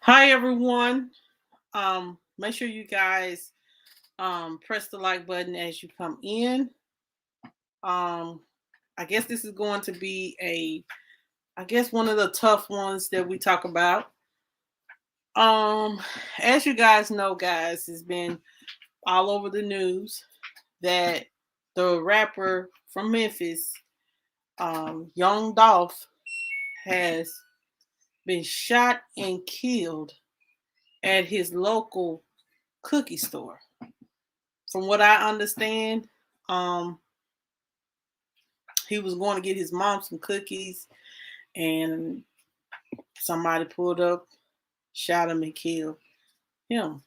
Hi everyone. Make sure you guys press the like button as you come in. Um, I guess this is going to be one of the tough ones that we talk about. Um, as you guys know, guys, it's been all over the news that the rapper from Memphis, Young Dolph, has been shot and killed at his local cookie store. From what I understand, um, he was going to get his mom some cookies, and somebody pulled up, shot him, and killed him.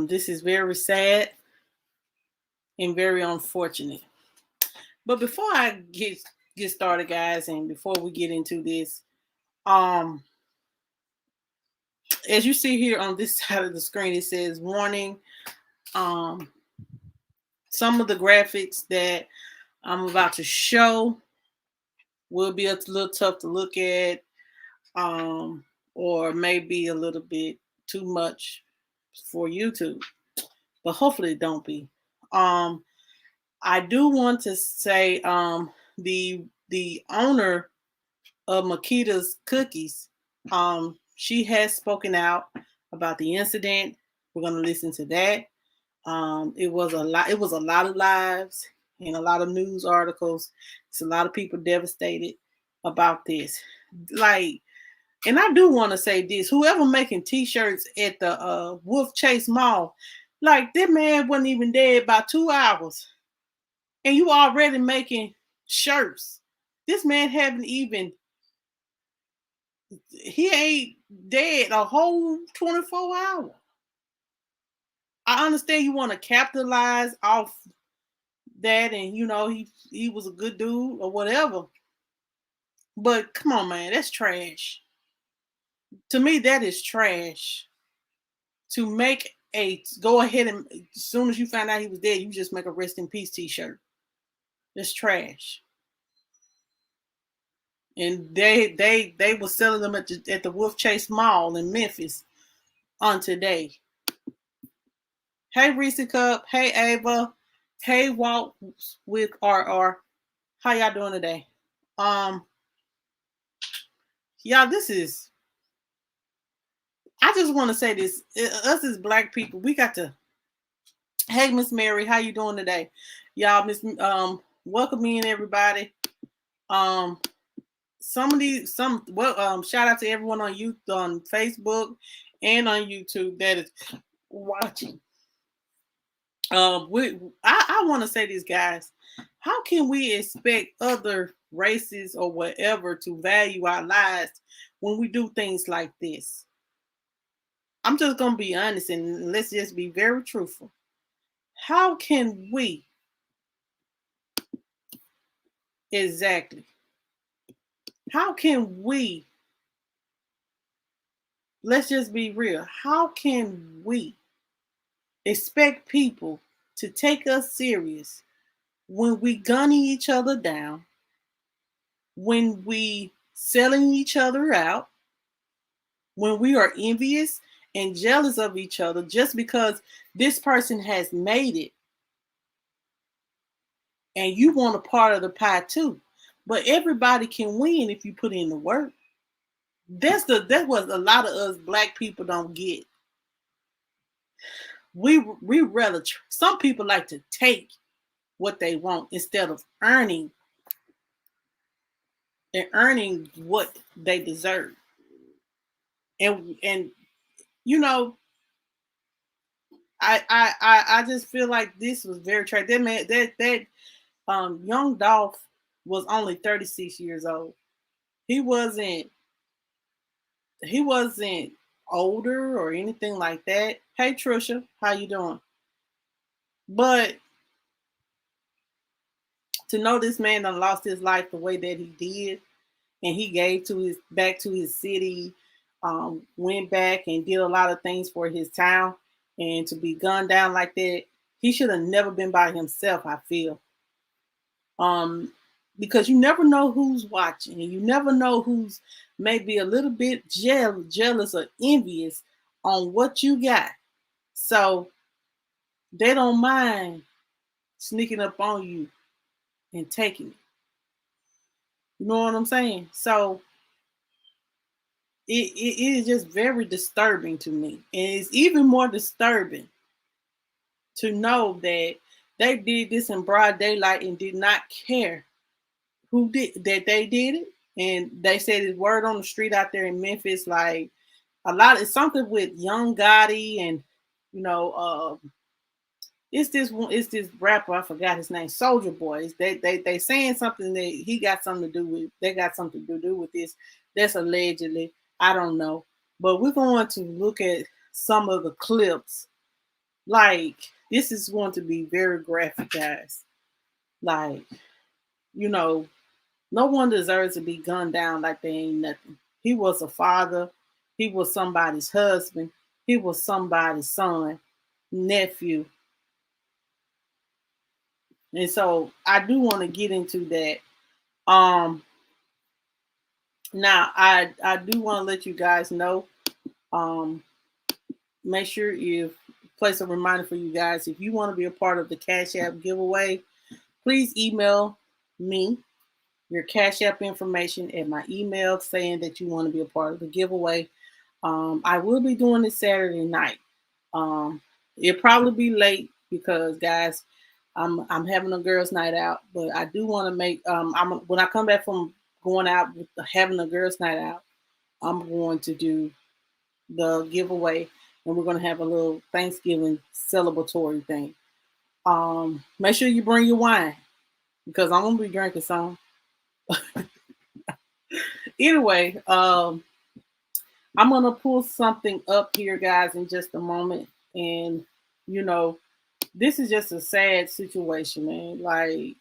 This is very sad and very unfortunate. But before I get started, guys, and before we get into this, um, as you see here on this side of the screen, it says warning. Um, some of the graphics that I'm about to show will be a little tough to look at, or maybe a little bit too much for YouTube, but hopefully it don't be. Um, I do want to say the owner of Makita's Cookies, she has spoken out about the incident. We're gonna listen to that. It was a lot. It was a lot of lives and a lot of news articles. It's a lot of people devastated about this. Like, and I do want to say this: whoever making T-shirts at the Wolf Chase Mall, like that man wasn't even dead by 2 hours, and you already making shirts. This man haven't even he ain't dead a whole 24 hours. I understand you want to capitalize off that, and he was a good dude or whatever. But come on, man, that's trash. To me, that is trash. To make go ahead and as soon as you find out he was dead, you just make a rest in peace T-shirt. That's trash. And they were selling them at the Wolf Chase Mall in Memphis on today. Hey Reese Cup, hey Ava, hey Walt with RR. How y'all doing today? Um, y'all, this is. I just want to say this: us as Black people, we got to. Hey Miss Mary, how you doing today? Y'all, welcome in everybody. Um, shout out to everyone on Facebook and on YouTube that is watching. I want to say this, guys. How can we expect other races or whatever to value our lives when we do things like this? I'm just gonna be honest and let's just be very truthful. How can we exactly? How can we? Let's just be real. How can we expect people to take us serious when we gunning each other down, when we selling each other out, when we are envious and jealous of each other just because this person has made it and you want a part of the pie too? But everybody can win if you put in the work. That's what a lot of us Black people don't get. We rather some people like to take what they want instead of earning what they deserve. And you know, I just feel like this was very tragic. That man, that young Dolph was only 36 years old. He wasn't he wasn't older or anything like that. Hey Trisha, how you doing? But to know this man done lost his life the way that he did, and he gave to his back to his city, went back and did a lot of things for his town, and to be gunned down like that, he should have never been by himself. I feel, um, because you never know who's watching, and you never know who's may be a little bit jealous or envious on what you got. So they don't mind sneaking up on you and taking it. You know what I'm saying? So it is just very disturbing to me. And it's even more disturbing to know that they did this in broad daylight and did not care who did that they did it. And they said it's word on the street out there in Memphis, like it's something with Young Gotti and you know, it's this rapper, I forgot his name, Soldier Boy. They saying something that he got something to do with. They got something to do with this. That's allegedly. I don't know. But we're going to look at some of the clips. Like, this is going to be very graphic, guys. Like, you know, no one deserves to be gunned down like they ain't nothing. He was a father. He was somebody's husband. He was somebody's son, nephew. And so I do want to get into that. Now I do want to let you guys know. Um, make sure you place a reminder for you guys. If you want to be a part of the Cash App giveaway, please email me your Cash App information at my email saying that you want to be a part of the giveaway. I will be doing it Saturday night. It'll probably be late because, guys, I'm having a girls' night out, but I do want to make when I come back from going out with having a girls' night out, I'm going to do the giveaway, and we're going to have a little Thanksgiving celebratory thing. Make sure you bring your wine because I'm gonna be drinking some. Anyway, I'm gonna pull something up here, guys, in just a moment, and you know, this is just a sad situation, man. Like,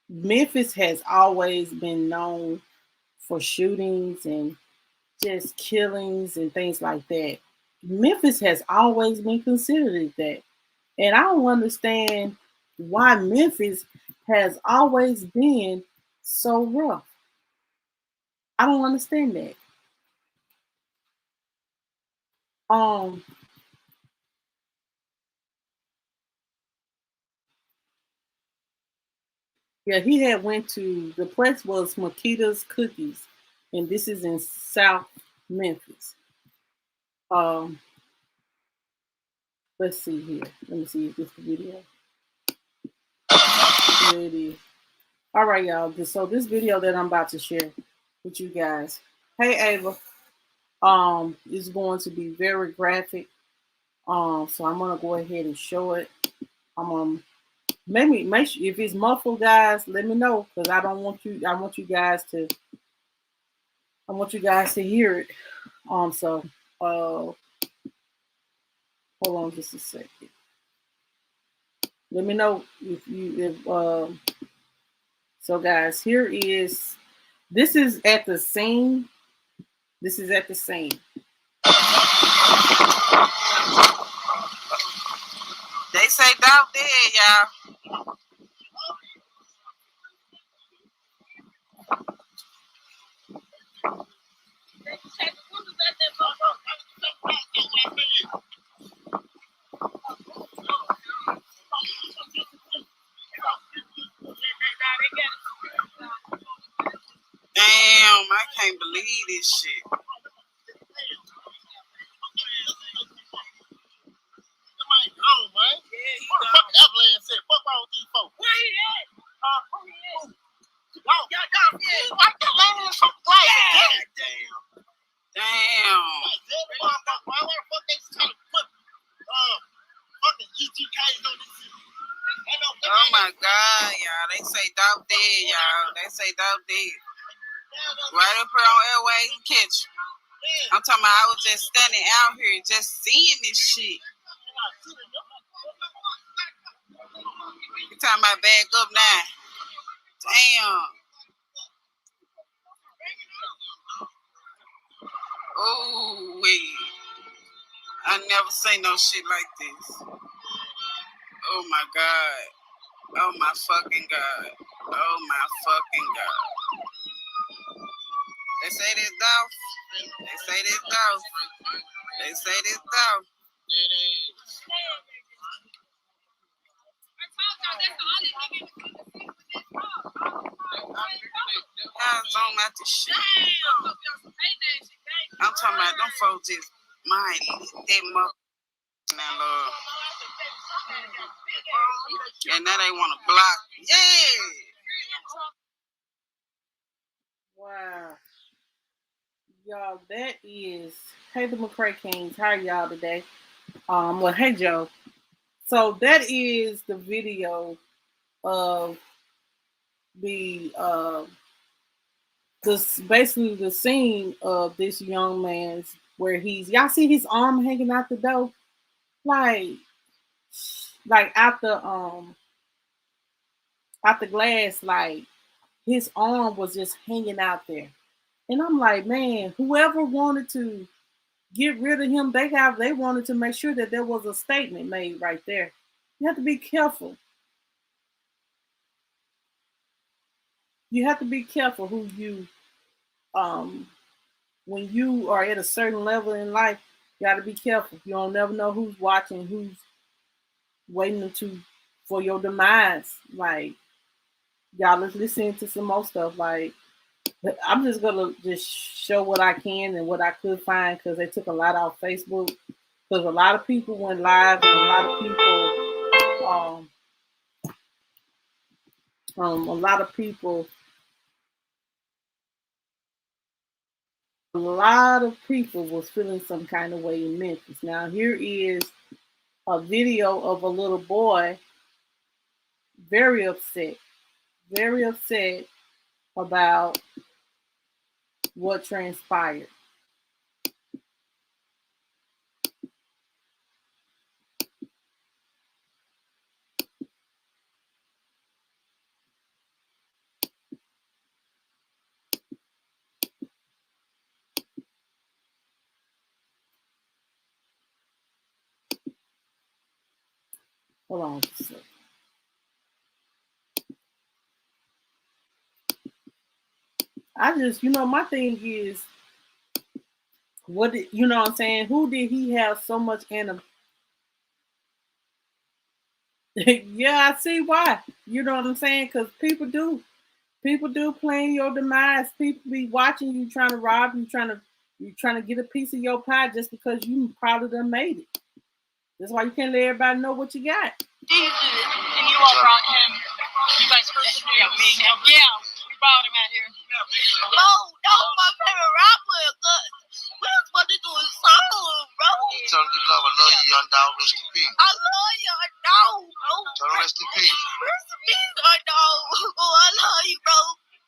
Memphis has always been known for shootings and just killings and things like that. Memphis has always been considered that. And I don't understand why Memphis has always been so rough. I don't understand that. Um, yeah, he had went to the place was Makita's Cookies, and this is in South Memphis. Um, let's see here. Let me see if this is the video. Here it is. All right, y'all. So this video that I'm about to share with you guys. Hey, Ava. Is going to be very graphic. So I'm gonna go ahead and show it. Maybe make sure if it's muffled, guys, let me know because I don't want you. I want you guys to. I want you guys to hear it. So hold on just a second. Let me know if so guys, here is this is at the scene. This is at the scene. They say Dolph dead, y'all. Damn, I can't believe this shit. Oh my God, y'all. They say Dolph dead, y'all. They say Dolph dead. Right up here on Airway Catch. I'm talking about I was just standing out here just seeing this shit. You talking about back up now. Damn. Oh, wait. I never seen no shit like this. Oh my God. Oh my fucking God. Oh my fucking God. They say this Dolph. They say this Dolph. They say this Dolph. I'm talking about the shit. I'm talking about them folks just mind that mother now, Lord. And now they want to block. Yeah. Wow. Y'all, that is hey the McCray Kings. How are y'all today? Well, hey Joe. So that is the video of the this basically the scene of this young man's where y'all see his arm hanging out the door, like out the glass, like his arm was just hanging out there. And I'm like, man, whoever wanted to get rid of him, they wanted to make sure that there was a statement made right there. You have to be careful. You have to be careful who you when you are at a certain level in life, you got to be careful. You don't never know who's watching, who's waiting for your demise. Like y'all, let's listen to some more stuff. Like I'm just gonna just show what I can and what I could find because they took a lot off Facebook. Because a lot of people went live and a lot of people was feeling some kind of way in Memphis. Now here is a video of a little boy very upset about what transpired. Hold on just a second. I just, my thing is, what did, you know what I'm saying? Who did he have so much animosity? Yeah, I see why. You know what I'm saying? Because people do plan your demise. People be watching you, trying to rob you, trying to get a piece of your pie just because you probably done made it. That's why you can't let everybody know what you got. Jesus, and you all brought him. You guys heard the news? Yeah, we brought him out here. No, that was my favorite rapper. We was supposed to do a song, bro. Tell him you love you, young dog. Rest in peace. I love your dog, bro. Tell him rest in peace. Rest in peace, our dog. Oh, I love you, bro.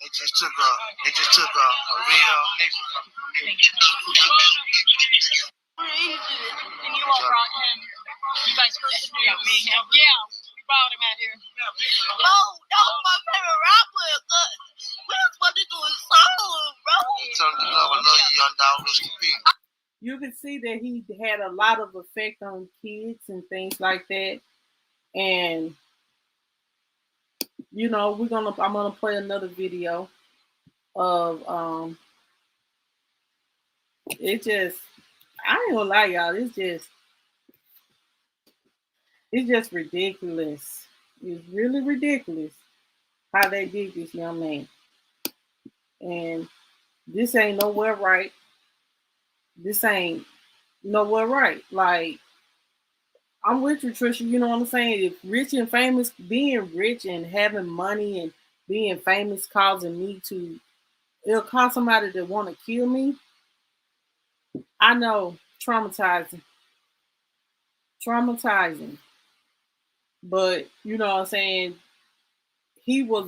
They just took a real nigga from me. And you all brought him. You guys heard the news? Yeah, we brought him out here. No, that was my favorite rapper. We was supposed to do a song, bro. Tell him you love you, young dog. Rest in peace. You can see that he had a lot of effect on kids and things like that. And I'm gonna play another video of it just I ain't gonna lie, y'all, it's just ridiculous. It's really ridiculous how they did this young man. And this ain't nowhere right. Like, I'm with you, Trisha. You know what I'm saying? If rich and famous, being rich and having money and being famous causing me it'll cause somebody to want to kill me. I know, traumatizing. But you know what I'm saying? He was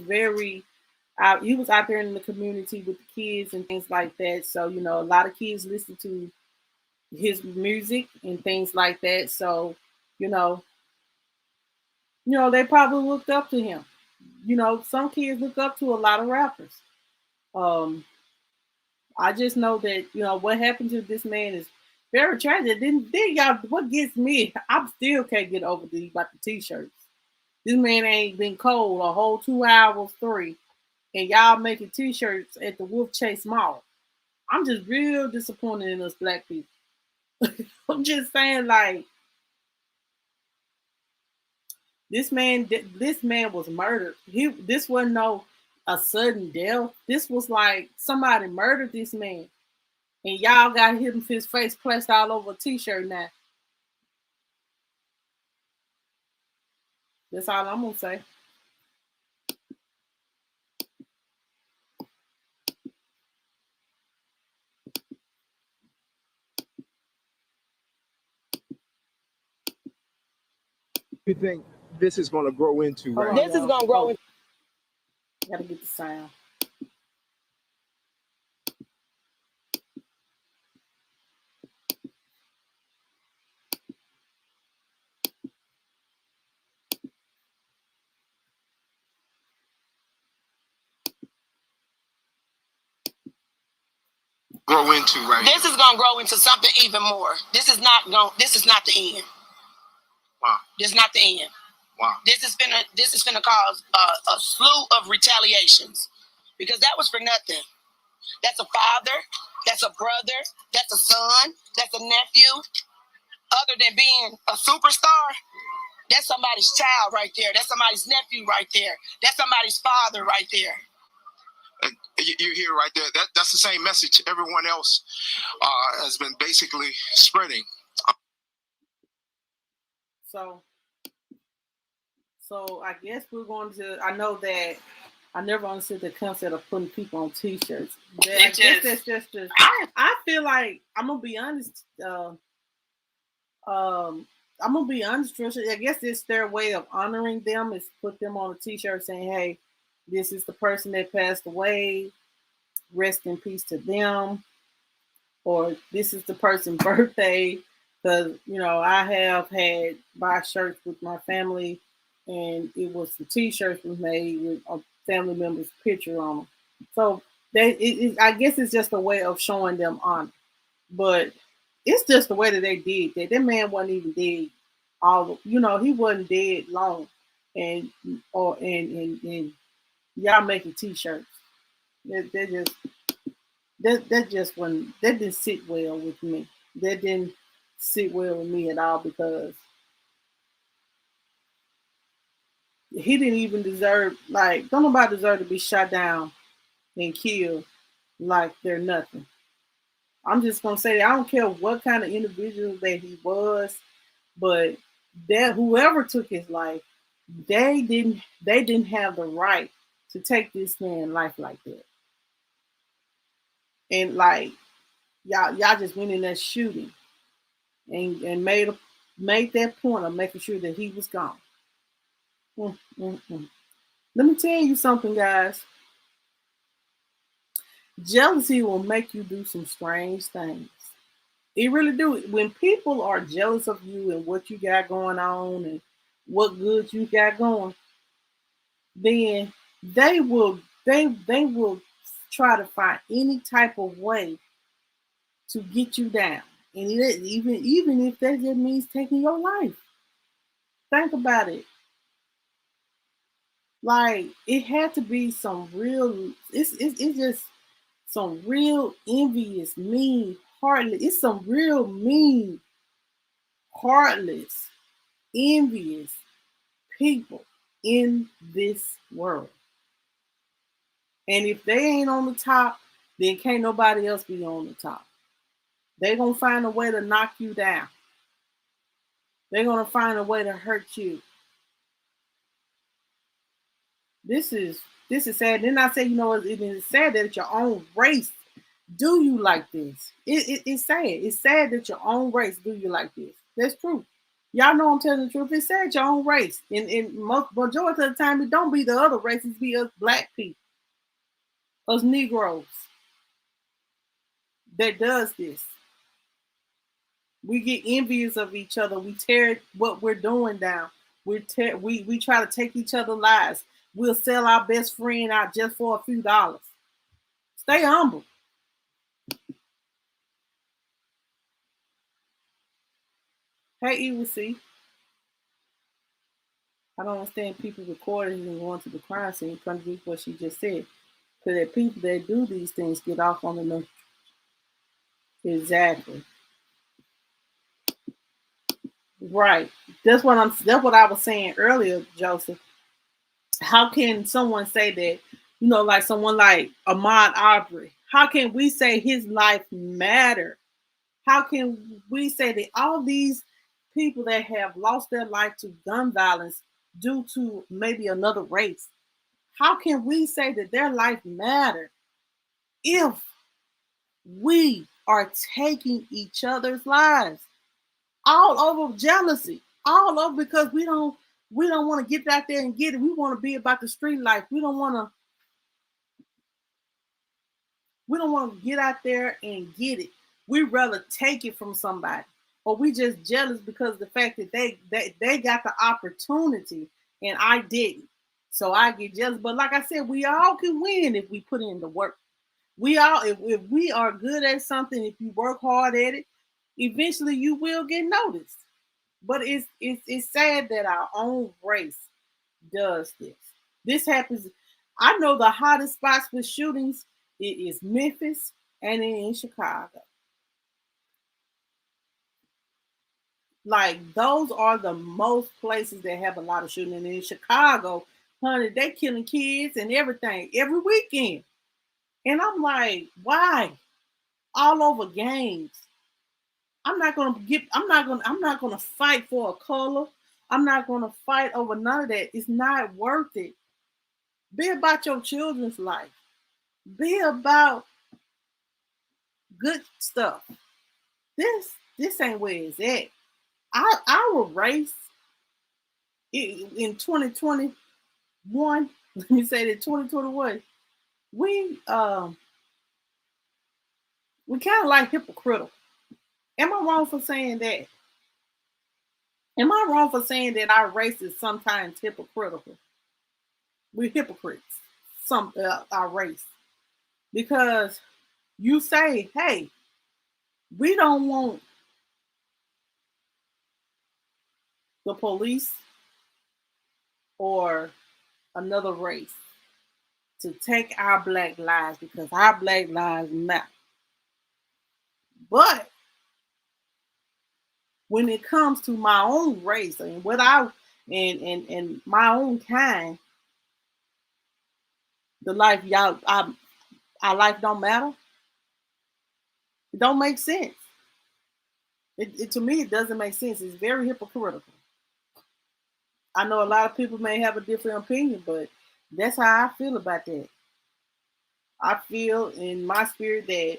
out there in the community with the kids and things like that. So, a lot of kids listen to his music and things like that. So, they probably looked up to him. Some kids look up to a lot of rappers. I just know that, what happened to this man is very tragic. Then y'all, what gets me, I still can't get over about the t-shirts. This man ain't been cold a whole 2 hours, 3, and y'all making t-shirts at the Wolf Chase Mall. I'm just real disappointed in us black people. I'm just saying, like, this man was murdered. This wasn't no a sudden death. This was like somebody murdered this man, and y'all got his face placed all over a t-shirt now. That's all I'm gonna say. You think this is going to grow into? Hold Right? on, This is y'all. gonna grow into. Gotta get the sound. Grow into, right? This is gonna grow into something even more. This is not the end. Wow. This is not the end. Wow. This is gonna cause a slew of retaliations, because that was for nothing. That's a father, that's a brother, that's a son, that's a nephew. Other than being a superstar, that's somebody's child right there. That's somebody's nephew right there. That's somebody's father right there. You hear right there. That's the same message everyone else has been basically spreading. So I guess we're going to. I know that I never understood the concept of putting people on T-shirts. I guess that's just. I feel like I'm gonna be honest. I'm gonna be honest, Trisha. I guess it's their way of honoring them is put them on a T-shirt saying, "Hey, this is the person that passed away. Rest in peace to them," or "This is the person's birthday." Because I have had buy shirts with my family, and it was the T-shirts was made with a family member's picture on them. So I guess it's just a way of showing them honor. But it's just the way that they did that. That man wasn't even dead. He wasn't dead long, and y'all making T-shirts. That just wasn't. That didn't sit well with me. That didn't sit well with me at all, because he didn't even deserve. Like, don't nobody deserve to be shot down and killed like they're nothing. I'm just gonna say that I don't care what kind of individual that he was, but that whoever took his life, they didn't have the right to take this man's life like that. And like y'all just went in there shooting and made that point of making sure that he was gone. Mm. Let me tell you something, guys. Jealousy will make you do some strange things. It really do. When people are jealous of you and what you got going on and what good you got going, then they will try to find any type of way to get you down. And even if that just means taking your life. Think about it. Like, it had to be some real. It's just some real envious, mean, heartless. It's some real mean, heartless, envious people in this world. And if they ain't on the top, then can't nobody else be on the top. They're gonna find a way to knock you down. They're gonna find a way to hurt you. This is sad. Then I say, it is sad that your own race do you like this. It's sad. It's sad that your own race do you like this. That's true. Y'all know I'm telling the truth. It's sad your own race. And majority of the time, it don't be the other races, it be us black people, us Negroes that does this. We get envious of each other. We tear what we're doing down. We try to take each other's lives. We'll sell our best friend out just for a few dollars. Stay humble. Hey, EWC. I don't understand people recording and going to the crime scene, contradict what she just said. Because the people that do these things get off on the Exactly. Right. That's what I was saying earlier, Joseph. How can someone say that, like someone like Ahmaud Arbery, how can we say his life mattered? How can we say that all these people that have lost their life to gun violence due to maybe another race, how can we say that their life mattered if we are taking each other's lives? All over jealousy, all over because we don't want to get out there and get it. We want to be about the street life. We don't want to get out there and get it. We rather take it from somebody, or we just jealous because of the fact that they got the opportunity and I didn't. So I get jealous. But like I said, we all can win if we put in the work. We all, if we are good at something, if you work hard at it, eventually you will get noticed. But it's sad that our own race does this. This happens. I know the hottest spots with shootings it is Memphis and in Chicago. Like those are the most places that have a lot of shooting. And in Chicago, honey, they killing kids and everything every weekend. And I'm like, why? All over gangs. I'm not gonna fight for a color. I'm not gonna fight over none of that. It's not worth it. Be about your children's life. Be about good stuff. This ain't where it's at. Our race in 2021, let me say that 2021, we kind of like hypocritical. Am I wrong for saying that? Am I wrong for saying that our race is sometimes hypocritical? We're hypocrites. Our race, because you say, "Hey, we don't want the police or another race to take our black lives because our black lives matter." But when it comes to my own race and what and my own kind, the life our life don't matter. It don't make sense. To me, it doesn't make sense. It's very hypocritical. I know a lot of people may have a different opinion, but that's how I feel about that. I feel in my spirit that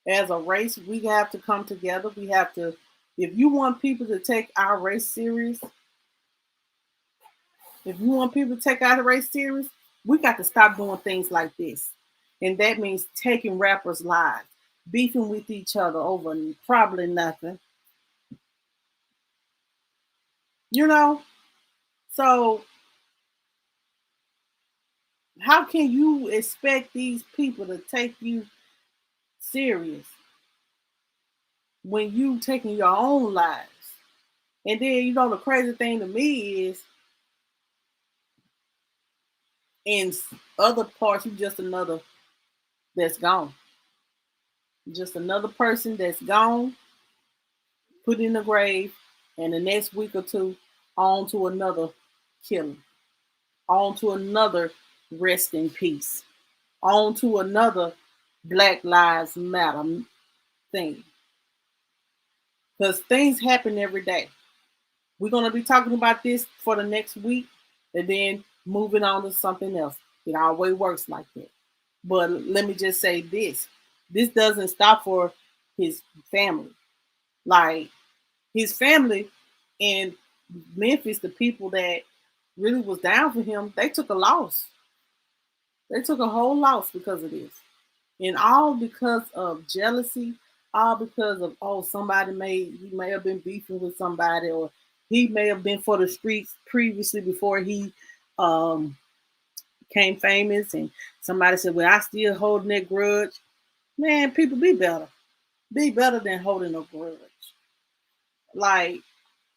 as a race, we have to come together. We have to, if you want people to take our race serious, we got to stop doing things like this. And that means taking rappers' lives, beefing with each other over probably nothing. So how can you expect these people to take you serious when you taking your own lives? And then, the crazy thing to me is in other parts, you just another that's gone. Just another person that's gone, put in the grave, and the next week or two, on to another killing, on to another rest in peace, on to another Black Lives Matter thing. Because things happen every day. We're going to be talking about this for the next week and then moving on to something else. It always works like that. But let me just say this. This doesn't stop for his family. Like his family in Memphis, the people that really was down for him, they took a loss. They took a whole loss because of this. And all because of jealousy, all because of, he may have been beefing with somebody, or he may have been for the streets previously before he became famous, and somebody said, well, I still holding that grudge. Man, people, be better. Be better than holding a grudge. Like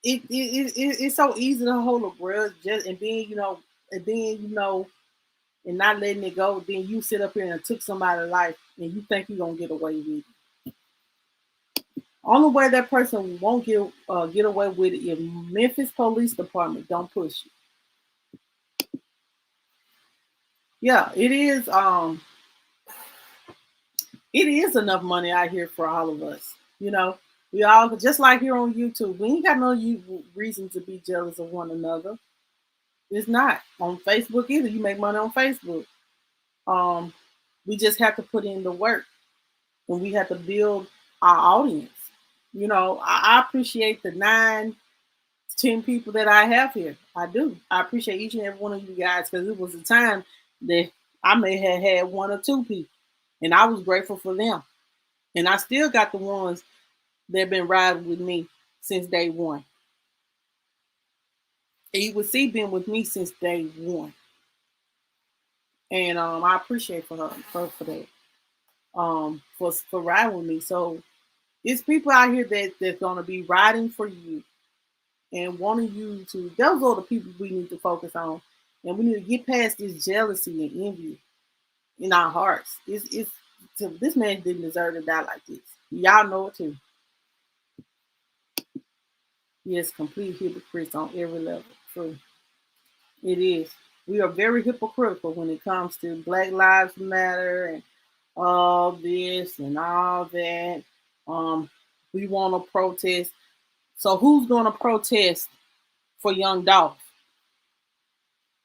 it's so easy to hold a grudge, and not letting it go. Then you sit up here and took somebody's life, and you think you're gonna get away with it. Only way that person won't get away with it if Memphis Police Department don't push it. Yeah, it is. It is enough money out here for all of us. You know, we all just like here on YouTube. We ain't got no reason to be jealous of one another. It's not on Facebook either. You make money on Facebook. Um, we just have to put in the work, and we have to build our audience. You know, I appreciate the 9, 10 people that I have here. I do. I appreciate each and every one of you guys because it was a time that I may have had 1 or 2 people, and I was grateful for them. And I still got the ones that have been riding with me since day one. And you would see been with me since day one. And I appreciate for for that. For riding with me. So it's people out here that's gonna be riding for you and wanting you to. Those are the people we need to focus on, and we need to get past this jealousy and envy in our hearts. This man didn't deserve to die like this. Y'all know it too. He is complete hypocrites on every level. True, it is. We are very hypocritical when it comes to Black Lives Matter and all this and all that. Um, we want to protest. So who's going to protest for young Dolph?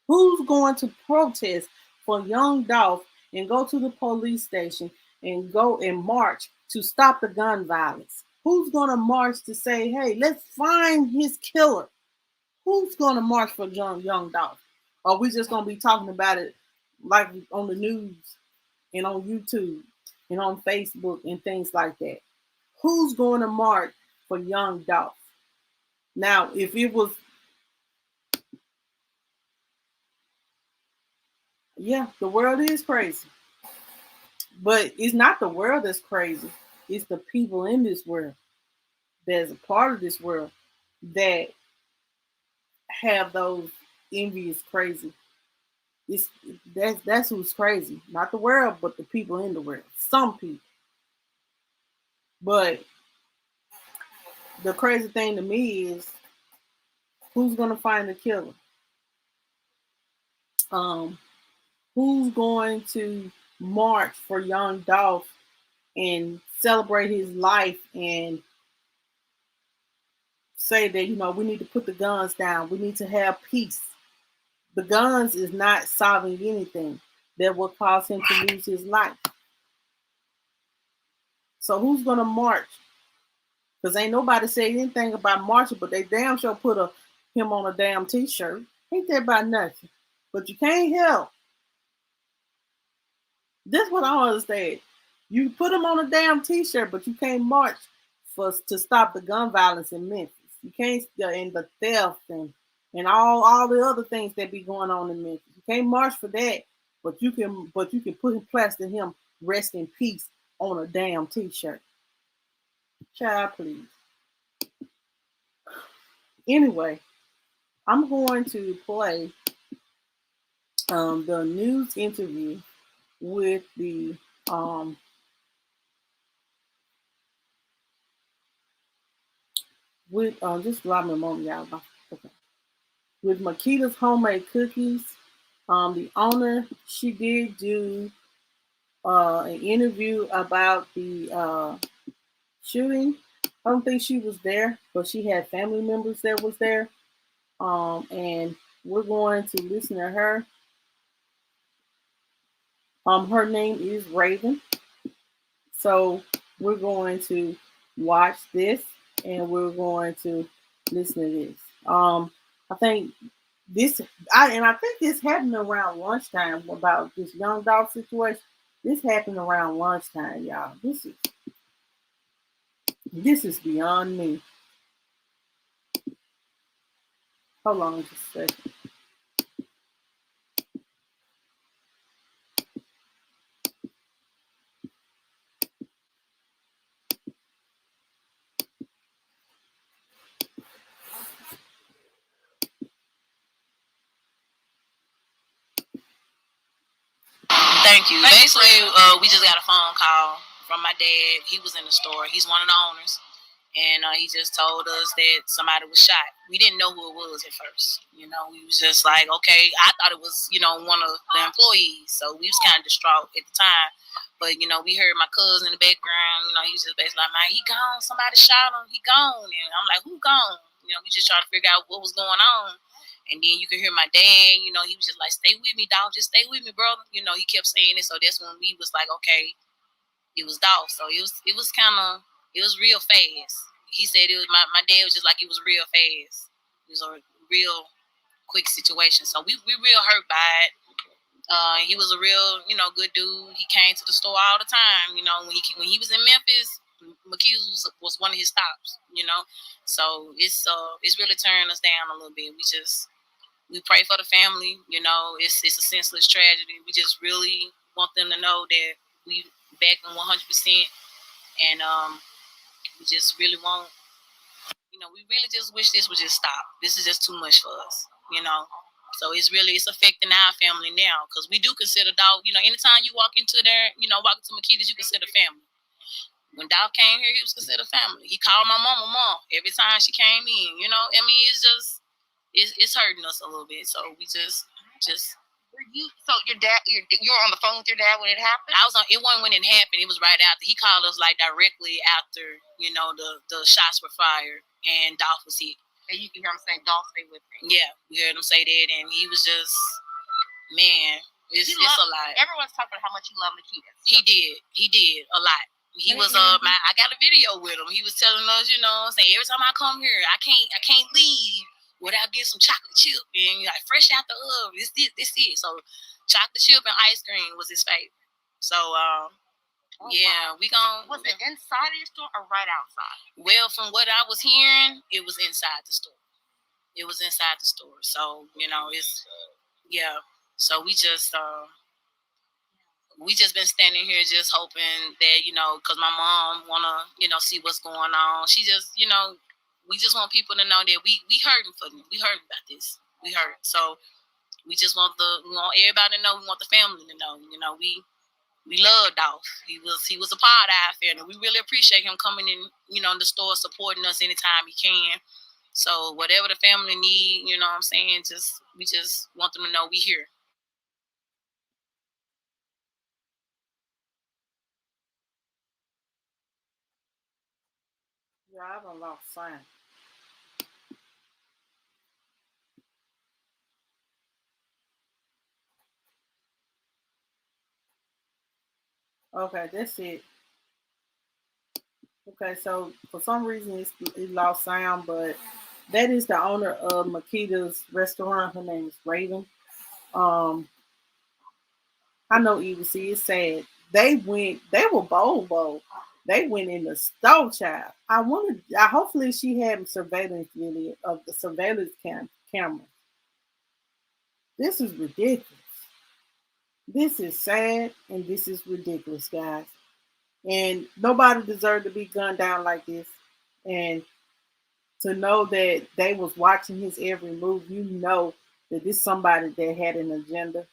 Who's going to protest for young Dolph and go to the police station and go and march to stop the gun violence? Who's going to march to say, hey, let's find his killer? Who's going to march for young Dolph? Or are we just going to be talking about it like on the news and on YouTube and on Facebook and things like that? Who's going to march for young Dolph? Now, if it was, yeah, the world is crazy. But it's not the world that's crazy. It's the people in this world that's a part of this world that have those envious crazy. It's that's who's crazy. Not the world, but the people in the world. Some people. But the crazy thing to me is who's gonna find the killer? Um, who's going to march for young Dolph and celebrate his life and say that, you know, we need to put the guns down. We need to have peace. The guns is not solving anything that will cause him to lose his life. So who's gonna march? Because ain't nobody say anything about marching, but they damn sure put him on a damn t-shirt. Ain't that about nothing? But you can't help. This is what I don't understand. You put him on a damn t-shirt, but you can't march to stop the gun violence in Memphis. You can't and the theft and all the other things that be going on in Memphis. You can't march for that, but you can put him plaster him rest in peace on a damn t-shirt. Child, please. Anyway, I'm going to play the news interview with the just allow me a moment, y'all. Okay. With Makita's Homemade Cookies. The owner, she did do an interview about the shooting. I don't think she was there, but she had family members that was there. And we're going to listen to her. Her name is Raven. So we're going to watch this and we're going to listen to this. I think I think this happened around lunchtime about this young Dolph situation. This happened around lunchtime, y'all. This is beyond me. Hold on just a second. Thank you. Basically, we just got a phone call from my dad. He was in the store. He's one of the owners. And he just told us that somebody was shot. We didn't know who it was at first. You know, we was just like, okay. I thought it was, one of the employees. So we was kind of distraught at the time. But, we heard my cousin in the background. He was just basically like, man, he gone. Somebody shot him. He gone. And I'm like, who gone? We just trying to figure out what was going on. And then you could hear my dad, he was just like, stay with me, dog. Just stay with me, brother. He kept saying it. So that's when we was like, okay, it was Dolph. So it was real fast. He said it was my dad was just like, it was real fast. It was a real quick situation. So we real hurt by it. He was a real, good dude. He came to the store all the time. When he was in Memphis, McHugh's was one of his stops. So it's really tearing us down a little bit. We pray for the family. It's a senseless tragedy. We just really want them to know that we back them 100%, and we just really want, we really just wish this would just stop. This is just too much for us, So it's affecting our family now, because we do consider Dolph. Anytime you walk into there, walk into Makita's, you consider family. When Dolph came here, he was considered family. He called my mom every time she came in. It's just it's hurting us a little bit. So we just. So your dad, you were on the phone with your dad when it happened? I was on. It wasn't when it happened. It was right after. He called us like directly after the shots were fired and Dolph was hit. And you can hear him saying, "Dolph, stay with me." Yeah, we heard him say that, and he was just, man, it's a lot. Everyone's talking about how much he loved Makita. He did a lot. He was I got a video with him. He was telling us, saying every time I come here, I can't leave without getting some chocolate chip and like fresh out the oven. This it. So chocolate chip and ice cream was his favorite. So yeah, we gon'. Was it inside of your store or right outside? Well, from what I was hearing, it was inside the store. So it's So we just been standing here just hoping that because my mom wanna see what's going on. She just we just want people to know that we hurting for them. We hurting about this. We hurt. So we just want everybody to know. We want the family to know. We love Dolph. He was a part of our family. We really appreciate him coming in, in the store, supporting us anytime he can. So whatever the family need, what I'm saying, we just want them to know we here. Yeah, I haven't lost sign. Okay, that's it. Okay, so for some reason it lost sound, but that is the owner of Makita's restaurant. Her name is Raven. I know Eva. See, it's sad. They were bold. They went in the store, child. Hopefully she had surveillance video of the surveillance camera. This is ridiculous. This is sad and this is ridiculous, guys. And nobody deserved to be gunned down like this. And to know that they was watching his every move, that this is somebody that had an agenda,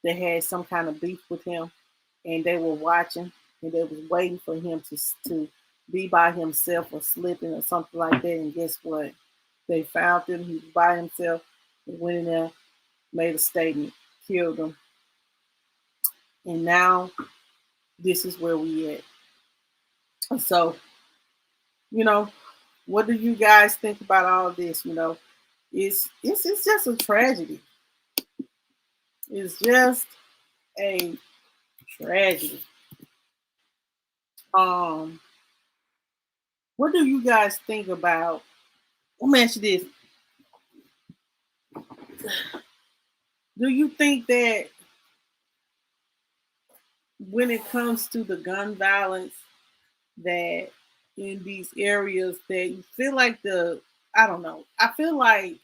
that had some kind of beef with him, and they were watching, and they was waiting for him to be by himself or slipping or something like that. And guess what? They found him. He was by himself. They went in there, made a statement, killed him. And now this is where we at. So, what do you guys think about all this? It's just a tragedy. It's just a tragedy. What do you guys think about? Let me ask you this. Do you think that when it comes to the gun violence, that in these areas that you feel like I feel like,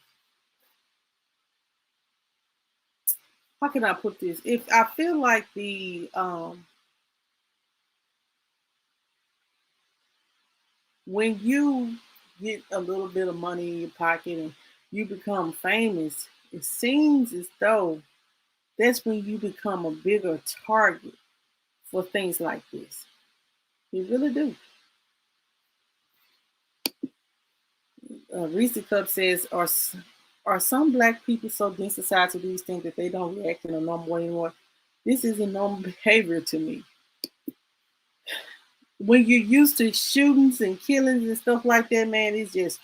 how can I put this? If I feel like when you get a little bit of money in your pocket and you become famous, it seems as though that's when you become a bigger target for things like this. You really do. Reese Cup says, are some black people so desensitized to these things that they don't react in a normal way anymore? This isn't normal behavior to me. When you're used to shootings and killings and stuff like that, man, it's just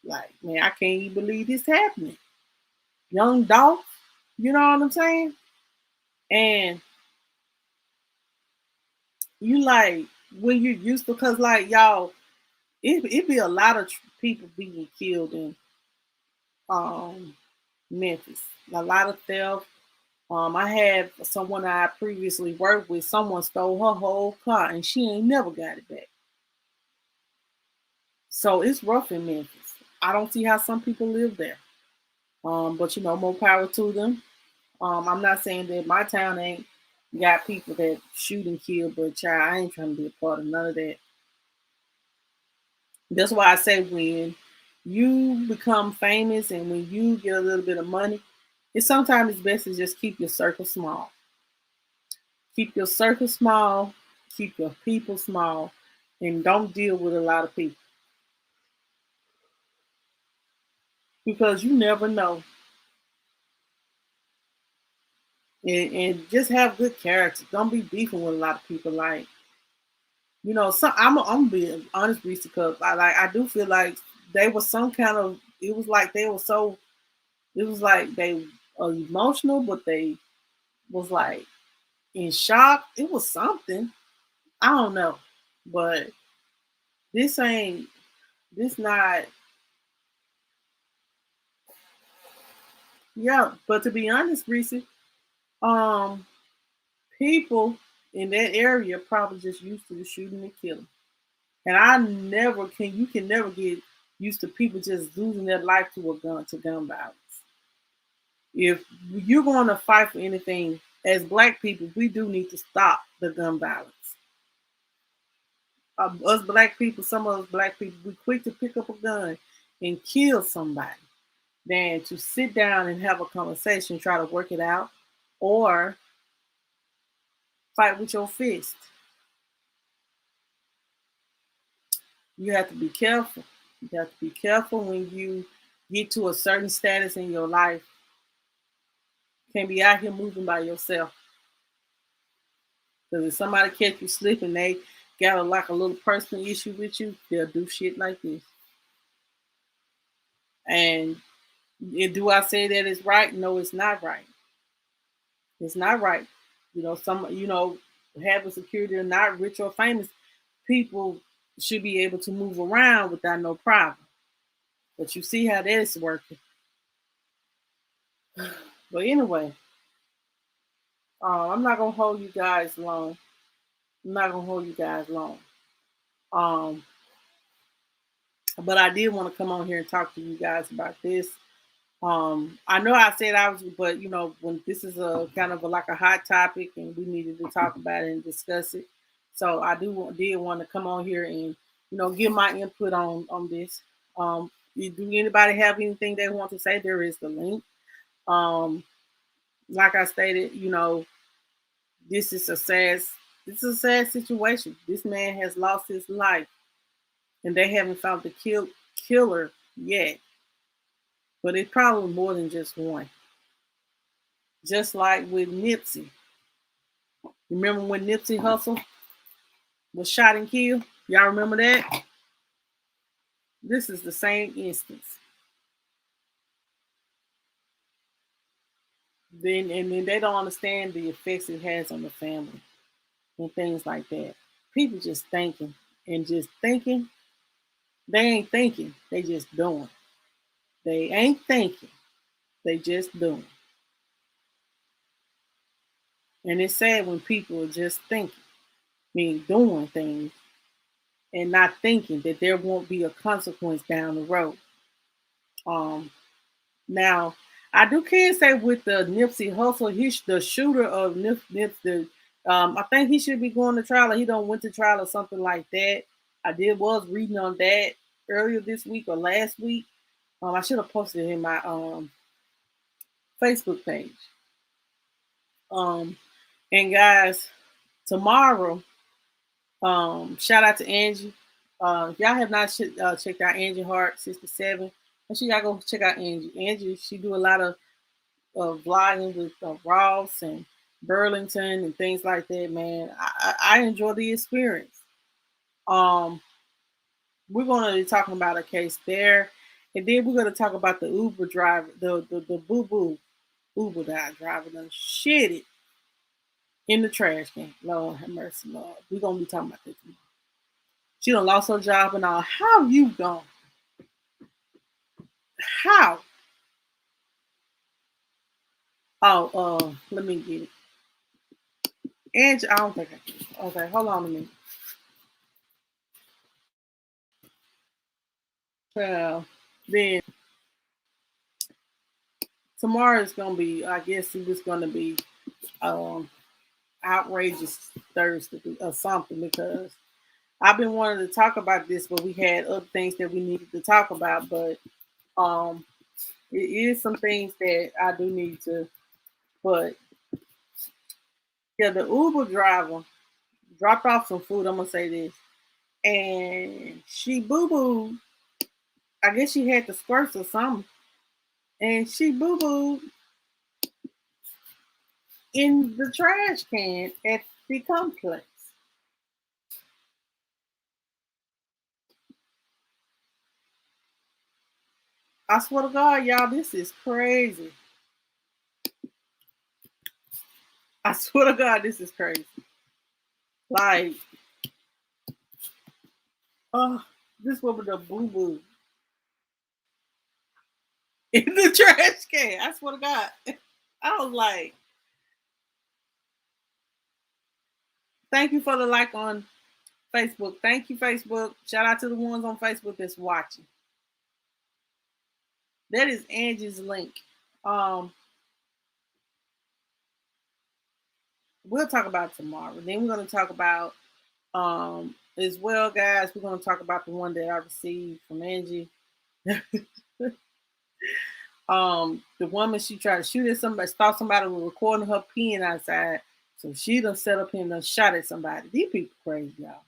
like, man, I can't even believe this happening. Young Dolph, you know what I'm saying? And you like, when you're used to, because like y'all, it be a lot of people being killed in um Memphis. A lot of theft. I had someone I previously worked with. Someone stole her whole car, and she ain't never got it back. So it's rough in Memphis. I don't see how some people live there. But you know, more power to them. I'm not saying that my town ain't got people that shoot and kill, but child, I ain't trying to be a part of none of that. That's why I say when you become famous and when you get a little bit of money, it's sometimes it's best to just keep your circle small. Keep your circle small, keep your people small, and don't deal with a lot of people because you never know. And just have good character. Don't be beefing with a lot of people. Like, you know, I'm being honest, Reese, because I do feel like they were some kind of. It was like they were so. It was like they were emotional, but they was like in shock. It was something. I don't know, but this ain't. This not. Yeah, but to be honest, Reese, um, people in that area probably just used to the shooting and killing. And I never can you can never get used to people just losing their life to gun violence. If you're going to fight for anything, as black people, we do need to stop the gun violence. Us black people, some of us black people, we quick to pick up a gun and kill somebody than to sit down and have a conversation, try to work it out, or fight with your fist. You have to be careful. You have to be careful when you get to a certain status in your life. You can't be out here moving by yourself. Because if somebody catch you slipping, they got like a little personal issue with you, they'll do shit like this. And do I say that it's right? No, it's not right. It's not right. You know, having security or not, rich or famous, people should be able to move around without no problem. But you see how that is working. But anyway, I'm not gonna hold you guys long. I'm not gonna hold you guys long. Um, but I did want to come on here and talk to you guys about this. I know I said I was, but you know, when this is a kind of like a hot topic, and we needed to talk about it and discuss it, so I did want to come on here and give my input on this. Do anybody have anything they want to say? There is the link. Um, like I stated, this is a sad situation. This man has lost his life, and they haven't found the killer yet. But it's probably more than just one. Just like with Nipsey. Remember when Nipsey Hussle was shot and killed? Y'all remember that? This is the same instance. Then they don't understand the effects it has on the family and things like that. People just thinking and just thinking. They ain't thinking. They just doing. They ain't thinking. They just doing. And it's sad when people are just thinking, mean doing things, and not thinking that there won't be a consequence down the road. Um, Now, I can say with the Nipsey Hussle, he's the shooter of Nipsey. I think he should be going to trial, or he don't went to trial or something like that. Was reading on that earlier this week or last week. I should have posted it in my Facebook page. And guys, tomorrow, shout out to Angie. If y'all have not checked out Angie Hart 67, and she gotta go check out Angie. Angie, she do a lot of vlogging with Ross and Burlington and things like that. Man, I enjoy the experience. We're going to be talking about a case there, and then we're going to talk about the Uber driver, the boo boo Uber driver done shit it in the trash can. Lord have mercy, Lord. We're going to be talking about this. She done lost her job and all. How you gone? How? Oh, let me get it. Angie, I don't think I can. Okay, hold on a minute. Well, then tomorrow is gonna be, I guess it was gonna be outrageous Thursday or something, because I've been wanting to talk about this, but we had other things that we needed to talk about. But it is some things that I do need to. But yeah, the Uber driver dropped off some food. I'm gonna say this, and she boo booed. I guess she had the squirts or something, and she boo booed in the trash can at the complex. I swear to God, y'all, this is crazy. I swear to God, this is crazy. Like, oh, this woman the boo boo in the trash can. I swear to God. I was like, thank you for the like on Facebook. Thank you, Facebook. Shout out to the ones on Facebook that's watching. That is Angie's link. We'll talk about it tomorrow. Then we're going to talk about as well, guys. We're going to talk about the one that I received from Angie. The woman, she tried to shoot at somebody, thought somebody was recording her peeing outside. So she done set up here and done shot at somebody. These people crazy, y'all.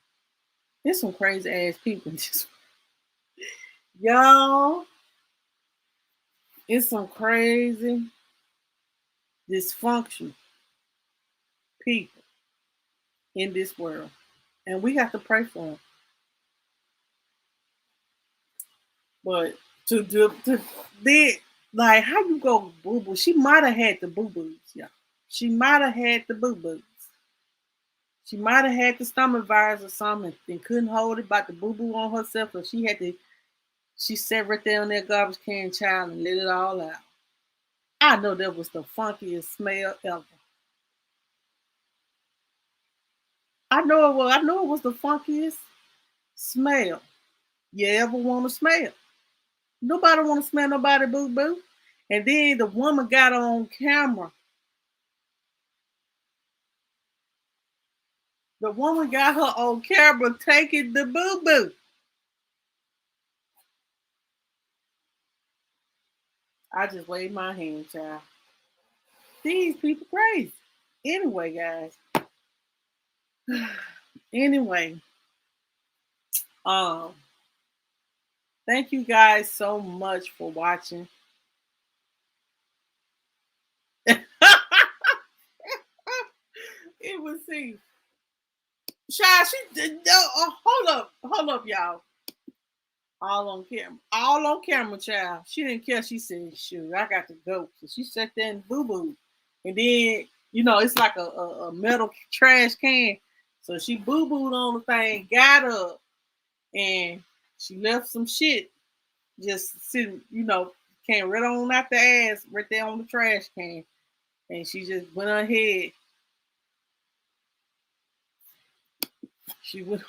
There's some crazy ass people. Y'all, it's some crazy, dysfunctional people in this world. And we have to pray for them. But like, how you go boo boo? She might have had the boo boos, yeah. She might have had the boo boos. She might have had the stomach virus or something and couldn't hold it, about the boo boo on herself. So she sat right there on that garbage can, child, and let it all out. I know that was the funkiest smell ever. I know it was the funkiest smell you ever want to smell. Nobody want to smell nobody boo boo. And then the woman got on camera. The woman got her on camera taking the boo boo. I just waved my hand, child. These people crazy. Anyway, guys. Anyway, thank you guys so much for watching. It was see. Child, hold up, y'all. All on camera, child. She didn't care. She said, shoot, I got to go. So she sat there and boo-boo. And then, it's like a metal trash can. So she boo-booed on the thing, got up, and she left some shit just sitting, came right on out the ass, right there on the trash can. And she just went ahead. She went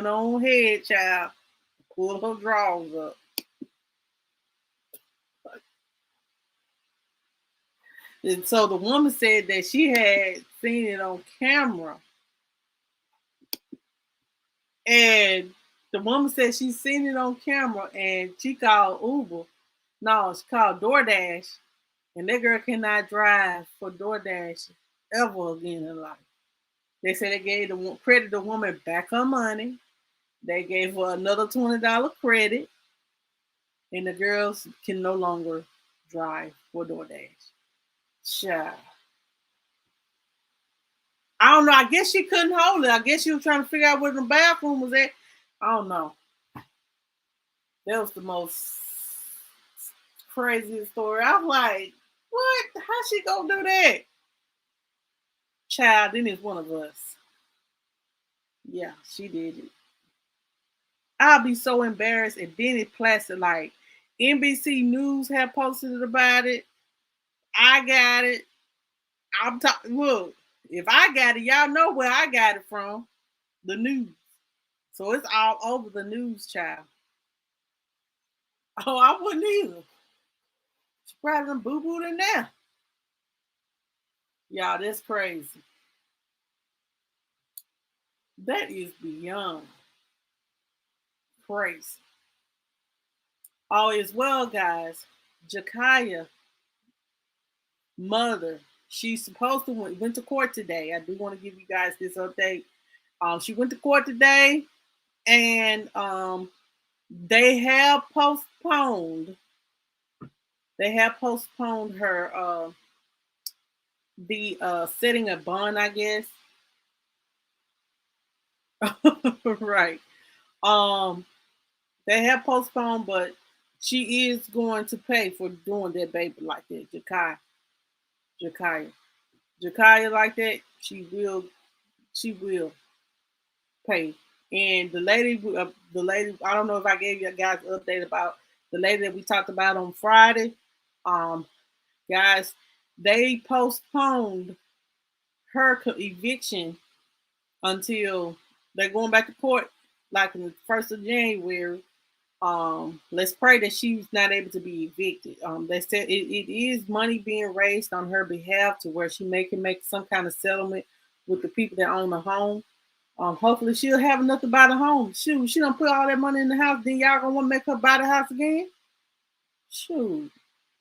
on ahead, child. Pulled her drawers up. And so the woman said that she had seen it on camera. And the woman said she seen it on camera and she called Uber. No, she called DoorDash. And that girl cannot drive for DoorDash ever again in life. They said they gave credit the woman back her money. They gave her another $20 credit, and the girls can no longer drive for DoorDash. Child. I don't know. I guess she couldn't hold it. I guess she was trying to figure out where the bathroom was at. I don't know. That was the most craziest story. I was like, what? How she gonna do that? Child, then it's one of us. Yeah, she did it. I'll be so embarrassed. And then it plastered like NBC News had posted about it. I got it. I'm talking. Look, if I got it, y'all know where I got it from. The news. So it's all over the news, child. Oh, I wouldn't either. She probably done boo-booed in there. Y'all, that's crazy. That is beyond crazy. All is well, guys. Jakaya, mother, she's supposed to went to court today. I do want to give you guys this update. She went to court today, and they have postponed. They have postponed her the setting a bond, I guess. Right. They have postponed, but she is going to pay for doing that baby like that. Jakaya like that. She will pay. And the lady, I don't know if I gave you guys an update about the lady that we talked about on Friday. Guys, they postponed her eviction until they're going back to court, like in the 1st of January. Let's pray that she's not able to be evicted. They said it is money being raised on her behalf to where she can make some kind of settlement with the people that own the home. Hopefully she'll have enough to buy the home. Shoot, she don't put all that money in the house. Then y'all gonna want to make her buy the house again? Shoot.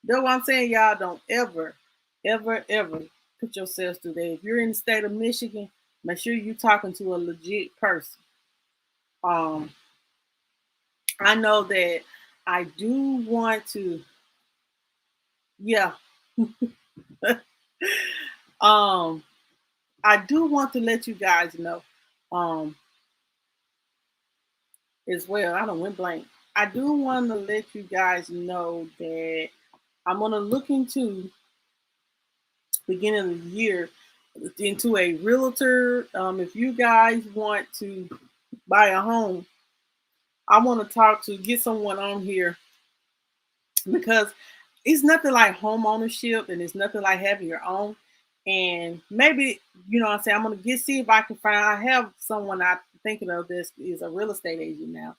That's what I'm saying. Y'all don't ever put yourselves through that. If you're in the state of Michigan, make sure you're talking to a legit person. I know that I do want to, yeah. I do want to let you guys know, as well. I don't went blank. I do want to let you guys know that I'm gonna look into beginning of the year into a realtor. If you guys want to buy a home, I want to get someone on here, because it's nothing like home ownership, and it's nothing like having your own. And maybe, you know what I'm saying, I'm going to see if I can find, I have someone I'm thinking of this is a real estate agent now.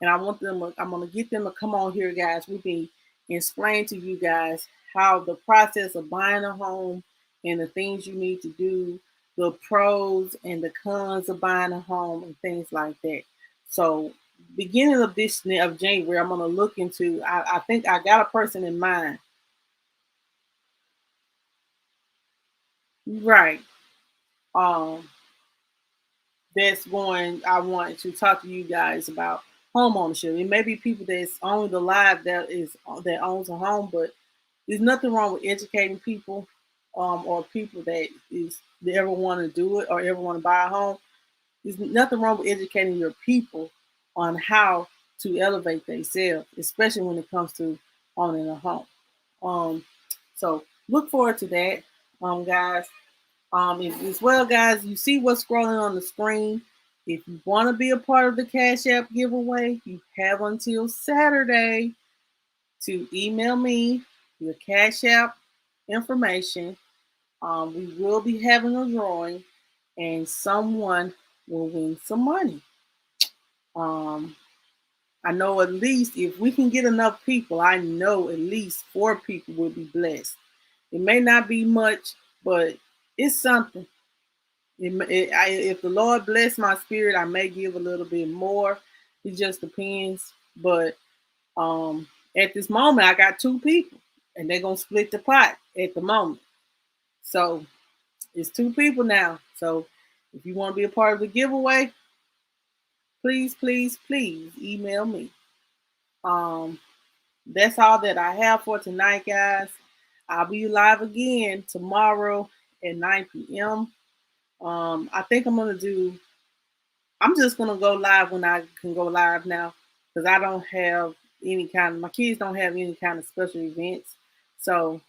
And I'm going to get them to come on here, guys. We can explain to you guys how the process of buying a home and the things you need to do, the pros and the cons of buying a home and things like that. So beginning of January, I'm going to look into, I think I got a person in mind. Right. That's going, I want to talk to you guys about home ownership. It may be people that's on the live that owns a home, but there's nothing wrong with educating people, or people that ever want to do it or ever want to buy a home. There's nothing wrong with educating your people on how to elevate themselves, especially when it comes to owning a home. So look forward to that, guys. As well, guys, you see what's scrolling on the screen. If you want to be a part of the Cash App giveaway, you have until Saturday to email me your Cash App information. We will be having a drawing, and someone will win some money. I know at least if we can get enough people, I know at least 4 people will be blessed. It may not be much, but it's something. If the Lord bless my spirit, I may give a little bit more. It just depends. But at this moment, I got 2 people, and they're gonna split the pot at the moment. So it's 2 people now. So if you want to be a part of the giveaway, please, please, please email me. That's all that I have for tonight, guys. I'll be live again tomorrow at 9 p.m. I think I'm just gonna go live when I can go live now, because I don't have my kids don't have any kind of special events. So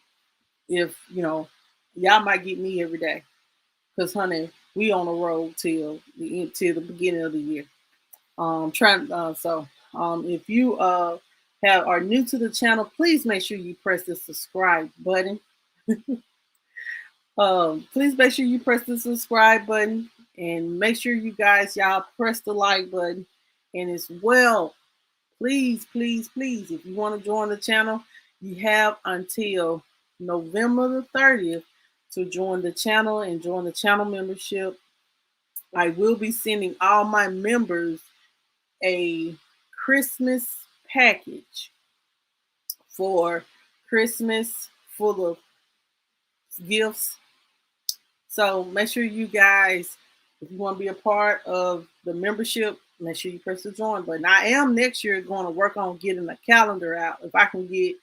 if y'all might get me every day, because honey, we on the road till the beginning of the year. If you are new to the channel, please make sure you press the subscribe button. Please make sure you press the subscribe button, and make sure y'all press the like button. And as well, please, please, please, if you want to join the channel, you have until November the 30th to join the channel and join the channel membership. I will be sending all my members a Christmas package for Christmas, full of gifts. So make sure you guys, if you want to be a part of the membership, make sure you press the join button. I am next year going to work on getting a calendar out. If I can get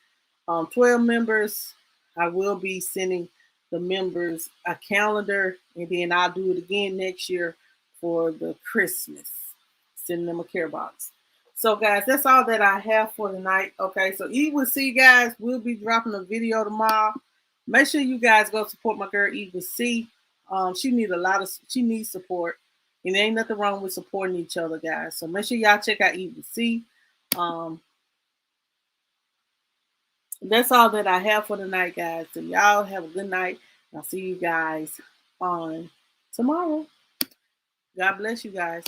12 members, I will be sending the members a calendar, and then I'll do it again next year for the Christmas, sending them a care box. So guys, that's all that I have for tonight. Okay, so Eve with C, guys, we'll be dropping a video tomorrow. Make sure you guys go support my girl Eve with C. She needs support, and there ain't nothing wrong with supporting each other, guys. So make sure y'all check out Eve with C. That's all that I have for tonight, guys. So y'all have a good night. I'll see you guys on tomorrow. God bless you guys.